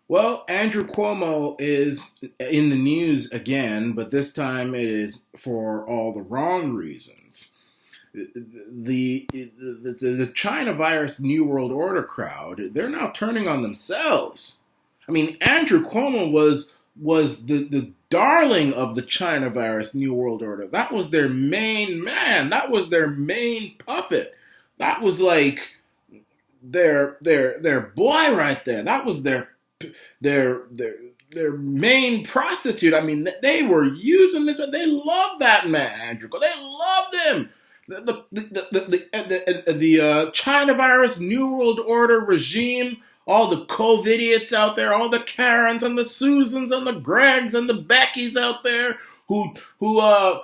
Well, Andrew Cuomo is in the news again, but this time it is for all the wrong reasons. The China virus New World Order crowd, they're now turning on themselves. I mean, Andrew Cuomo was the darling of the China virus New World Order. That was their main man. That was their main puppet. That was like their boy right there. That was their their their main prostitute. I mean, they were using this. They loved that man, Andrew. They loved him. The China virus New World Order regime, all the Covidiots out there, all the Karens and the Susans and the Gregs and the Beckys out there who are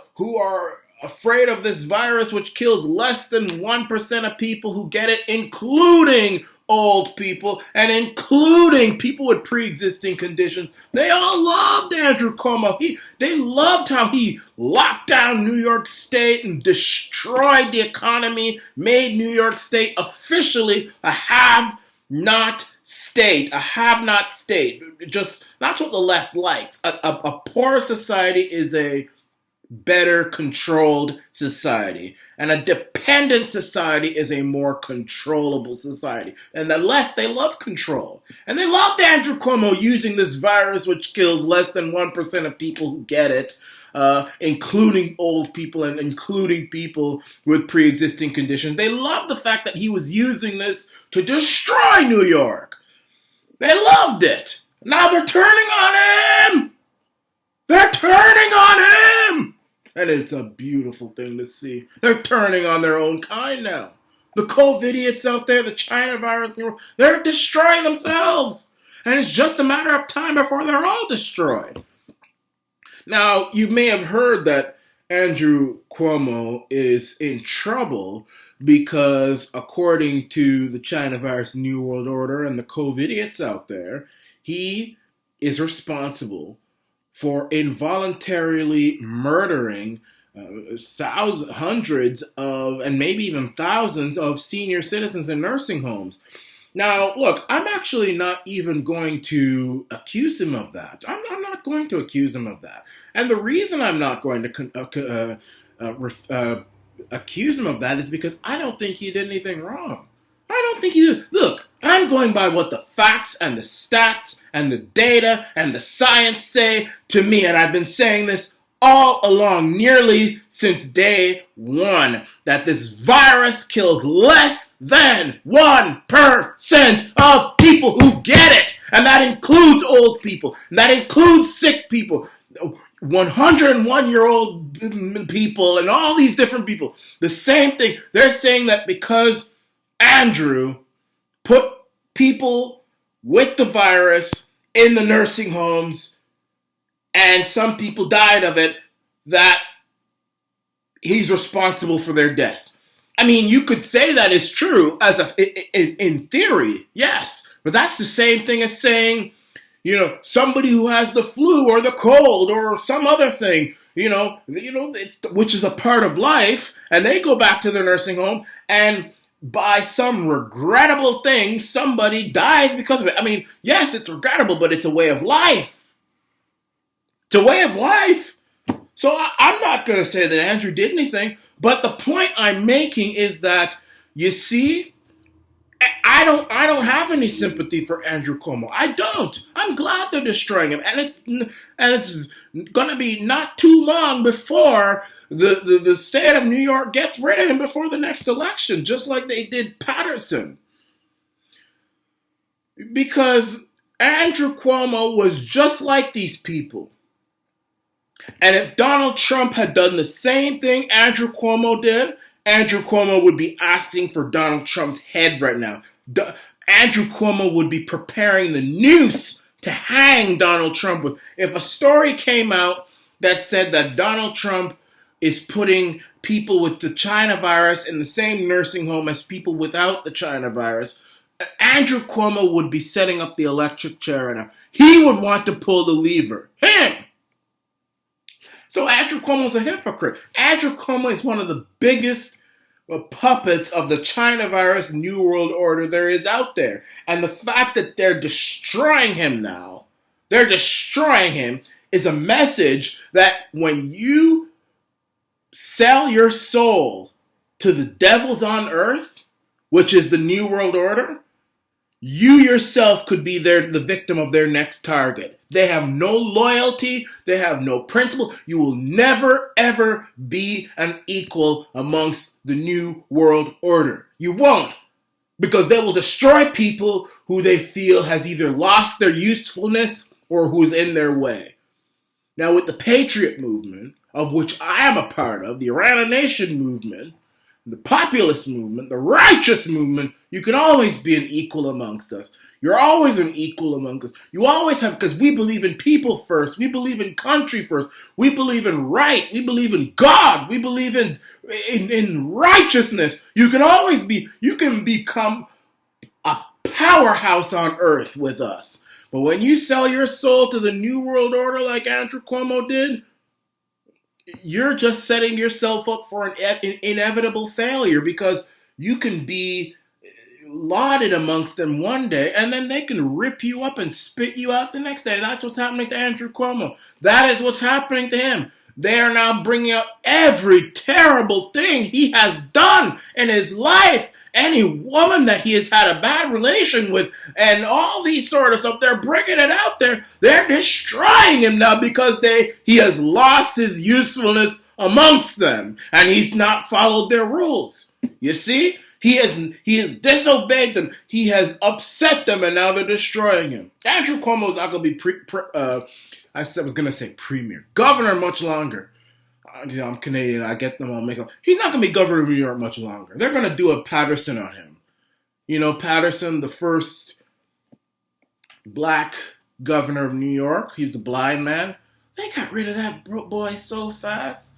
afraid of this virus, which kills less than 1% of people who get it, including old people and including people with pre-existing conditions. They all loved Andrew Cuomo. They loved how he locked down New York State and destroyed the economy, made New York State officially a have-not state. A have-not state. Just, that's what the left likes. A poor society is a better controlled society, and a dependent society is a more controllable society. And the left, they love control, and they loved Andrew Cuomo using this virus which kills less than 1% of people who get it, including old people and including people with pre-existing conditions. They loved the fact that he was using this to destroy New York. They loved it. Now they're turning on him. They're turning on him! And it's a beautiful thing to see. They're turning on their own kind now. The Covidiots out there, the China virus, they're destroying themselves. And it's just a matter of time before they're all destroyed. Now, you may have heard that Andrew Cuomo is in trouble because, according to the China virus New World Order and the Covidiots out there, he is responsible for involuntarily murdering hundreds of, and maybe even thousands of senior citizens in nursing homes. Now, look, I'm actually not even going to accuse him of that. I'm not going to accuse him of that. And the reason I'm not going to accuse him of that is because I don't think he did anything wrong. I don't think he did. Look, I'm going by what the facts and the stats and the data and the science say to me, and I've been saying this all along, nearly since day one, that this virus kills less than 1% of people who get it. And that includes old people. And that includes sick people. 101-year-old people and all these different people. The same thing. They're saying that because Andrew put people with the virus in the nursing homes and some people died of it, that he's responsible for their deaths. I mean, you could say that is true in theory, yes, but that's the same thing as saying, somebody who has the flu or the cold or some other thing, which is a part of life, and they go back to their nursing home and by some regrettable thing, somebody dies because of it. I mean, yes, it's regrettable, but it's a way of life. It's a way of life. So I'm not going to say that Andrew did anything, but the point I'm making is that, you see, I don't have any sympathy for Andrew Cuomo. I don't. I'm glad they're destroying him, and it's going to be not too long before the state of New York gets rid of him before the next election, just like they did Patterson. Because Andrew Cuomo was just like these people. And if Donald Trump had done the same thing Andrew Cuomo did, Andrew Cuomo would be asking for Donald Trump's head right now. Andrew Cuomo would be preparing the noose to hang Donald Trump with. If a story came out that said that Donald Trump is putting people with the China virus in the same nursing home as people without the China virus, Andrew Cuomo would be setting up the electric chair right now. He would want to pull the lever. Him! So Andrew Cuomo is a hypocrite. Andrew Cuomo is one of the biggest puppets of the China virus New World Order there is out there. And the fact that they're destroying him now, is a message that when you sell your soul to the devils on earth, which is the New World Order, you yourself could be the victim of their next target. They have no loyalty. They have no principle. You will never, ever be an equal amongst the New World Order. You won't. Because they will destroy people who they feel has either lost their usefulness or who's in their way. Now with the Patriot movement, of which I am a part of, the Arana Nation movement, the populist movement, the righteous movement, you can always be an equal amongst us. You're always an equal among us. You always have, because we believe in people first. We believe in country first. We believe in right. We believe in God. We believe in righteousness. You can become a powerhouse on earth with us. But when you sell your soul to the New World Order like Andrew Cuomo did, you're just setting yourself up for an inevitable failure, because you can be lauded amongst them one day and then they can rip you up and spit you out the next day. That's what's happening to Andrew Cuomo. That is what's happening to him. They are now bringing up every terrible thing he has done in his life. Any woman that he has had a bad relation with and all these sort of stuff, they're bringing it out there. They're destroying him now because he has lost his usefulness amongst them and he's not followed their rules. You see? He has disobeyed them. He has upset them and now they're destroying him. Andrew Cuomo is not going to be premier. Governor much longer. I'm Canadian. I get them all mixed up. He's not going to be governor of New York much longer. They're going to do a Patterson on him. You know, Patterson, the first black governor of New York. He was a blind man. They got rid of that boy so fast.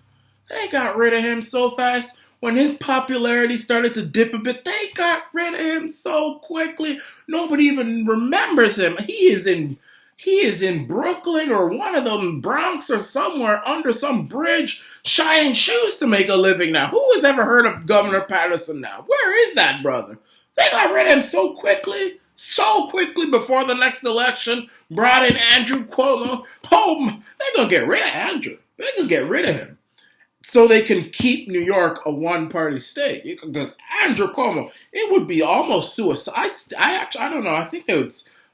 They got rid of him so fast. When his popularity started to dip a bit, they got rid of him so quickly. Nobody even remembers him. He is in Brooklyn or one of them Bronx or somewhere under some bridge shining shoes to make a living now. Who has ever heard of Governor Patterson now? Where is that brother? They got rid of him so quickly before the next election, brought in Andrew Cuomo. Oh, they're going to get rid of Andrew. They're going to get rid of him so they can keep New York a one-party state. Because Andrew Cuomo, it would be almost suicide. I don't know. I think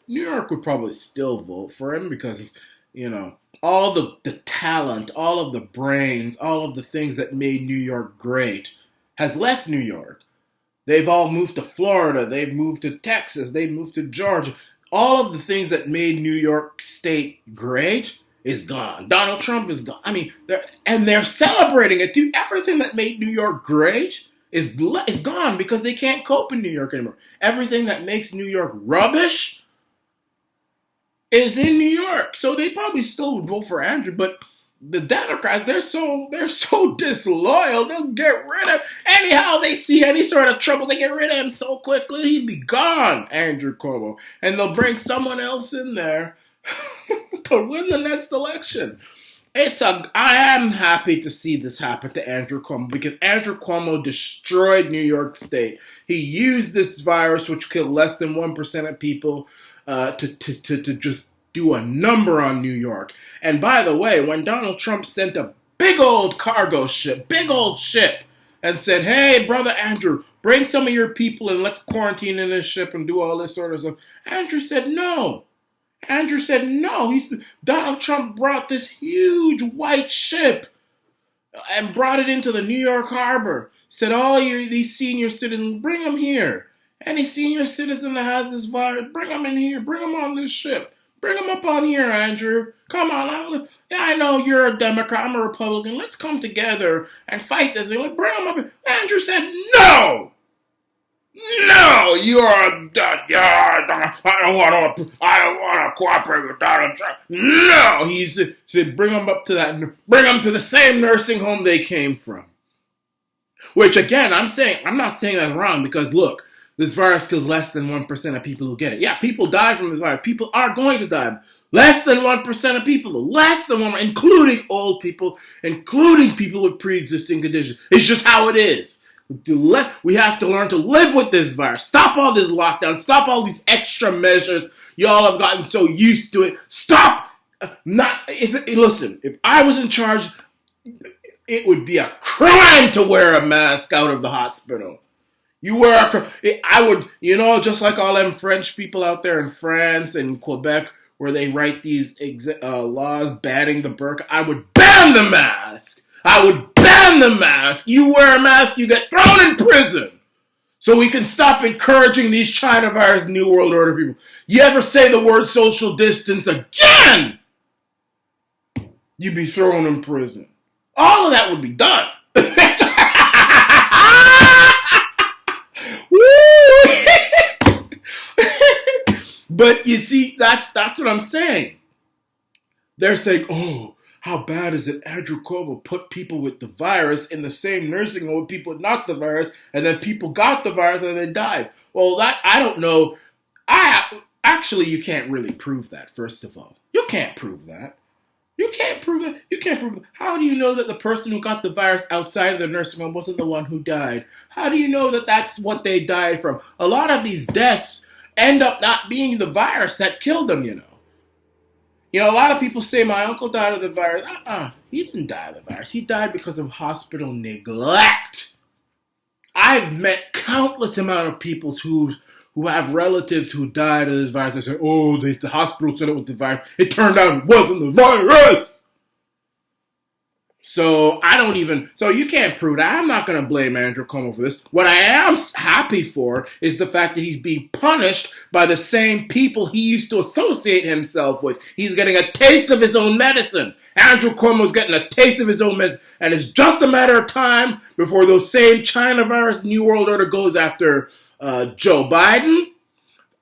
New York would probably still vote for him because, you know, all the talent, all of the brains, all of the things that made New York great has left New York. They've all moved to Florida. They've moved to Texas. They've moved to Georgia. All of the things that made New York State great is gone. Donald Trump is gone. I mean, they're celebrating it too. Everything that made New York great is gone because they can't cope in New York anymore. Everything that makes New York rubbish is in New York. So they probably still would vote for Andrew, but the Democrats, they're so disloyal, they'll get rid of him. Anyhow, they see any sort of trouble, they get rid of him so quickly, he'd be gone, Andrew Cuomo. And they'll bring someone else in there to win the next election. I am happy to see this happen to Andrew Cuomo because Andrew Cuomo destroyed New York State. He used this virus, which killed less than 1% of people, to just do a number on New York. And by the way, when Donald Trump sent a big old cargo ship, and said, hey, brother Andrew, bring some of your people and let's quarantine in this ship and do all this sort of stuff. Andrew said no. Donald Trump brought this huge white ship and brought it into the New York harbor. Said, all these senior citizens, bring them here. Any senior citizen that has this virus, bring them in here. Bring them on this ship. Bring them up on here, Andrew. Come on. I know you're a Democrat. I'm a Republican. Let's come together and fight this. Bring them up here. Andrew said, no. No, I don't want to cooperate with Donald Trump. No, he said, bring them to the same nursing home they came from. Which again, I'm not saying that's wrong because look, this virus kills less than 1% of people who get it. Yeah, people die from this virus. People are going to die. Less than 1% of people, including old people, including people with pre-existing conditions. It's just how it is. We have to learn to live with this virus. Stop all this lockdown. Stop all these extra measures. Y'all have gotten so used to it. Stop. Listen, if I was in charge, it would be a crime to wear a mask out of the hospital. I would, just like all them French people out there in France and Quebec, where they write these laws banning the burqa, I would ban the mask. You wear a mask, you get thrown in prison. So we can stop encouraging these China virus New World Order people. You ever say the word social distance again, you'd be thrown in prison. All of that would be done. But you see, that's what I'm saying. They're saying, oh, how bad is it Andrew Cuomo put people with the virus in the same nursing home with people not the virus, and then people got the virus and they died. Well, I don't know. Actually, you can't really prove that, first of all. You can't prove that. How do you know that the person who got the virus outside of the nursing home wasn't the one who died? How do you know that that's what they died from? A lot of these deaths end up not being the virus that killed them, a lot of people say my uncle died of the virus. He didn't die of the virus. He died because of hospital neglect. I've met countless amount of people who have relatives who died of this virus. They say, oh, the hospital said it was the virus. It turned out it wasn't the virus. So you can't prove that. I'm not going to blame Andrew Cuomo for this. What I am happy for is the fact that he's being punished by the same people he used to associate himself with. He's getting a taste of his own medicine. Andrew Cuomo's getting a taste of his own medicine. And it's just a matter of time before those same China virus New World Order goes after Joe Biden.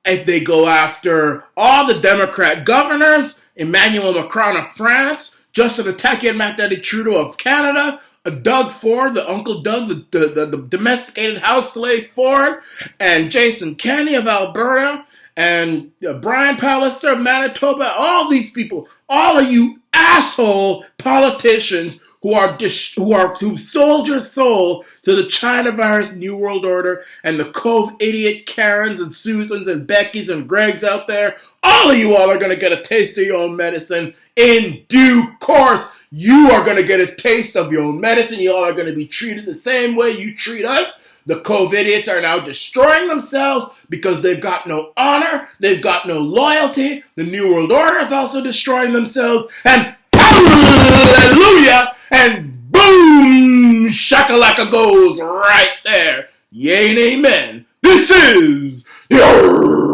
If they go after all the Democrat governors, Emmanuel Macron of France, Justin Ataki and Mac Daddy Trudeau of Canada, Doug Ford, the Uncle Doug, the domesticated house slave Ford, and Jason Kenney of Alberta, and Brian Pallister of Manitoba, all these people, all of you asshole politicians who've sold your soul to the China virus New World Order and the Covidiots Karens and Susans and Beckys and Gregs out there, all of you all are going to get a taste of your own medicine in due course. You are going to get a taste of your own medicine. You all are going to be treated the same way you treat us. The Covidiots are now destroying themselves because they've got no honor. They've got no loyalty. The New World Order is also destroying themselves. And hallelujah! And boom! Shakalaka goes right there. Yay and amen. This is your